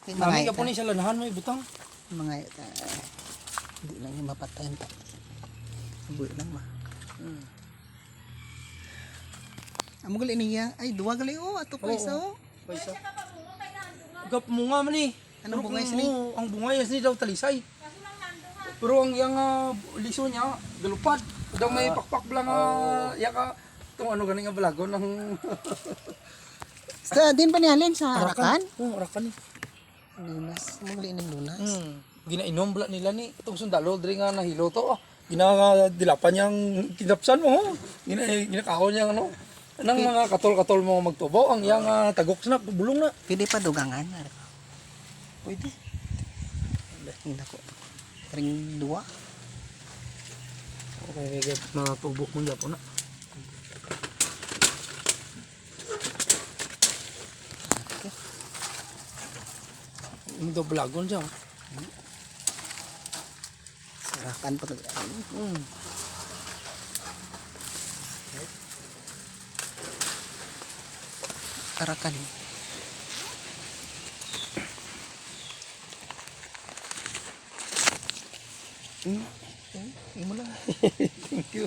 Nami ka po ni sa lanahan mo ibutang. Mga hindi lang yung mapatayan ta. Buo lang ba. Amo gali niya. Ay duwa gali ato pa isa oh. Paisa. Gap mo nga man eh. Anong bungay sini? Ang bungay ni daw talisay. Pero ang yang liso niya galupad. Daw may pakpak lang yaka tong ano ganing nga balagon ng Sa din pa ni Alin sa Arakan? Oo, Arakan ni. Lunas, mo gali ning lunas. Ginainom bala nila ni itong sundalo diri nga nahilo to. Ginadilapan niyang tinapsan mo. Ginakaon niya ano. Nang mga katol-katol mo magtubo ang yang tagok na bulong na. Pwede pa dugangan. Pwede. Hindi ko. Ring dua. Okay, get mga tubok mo dyan po na. Ini daw balagon dyan. Sarakan pa gali. Arakan. Imo lang. Thank you.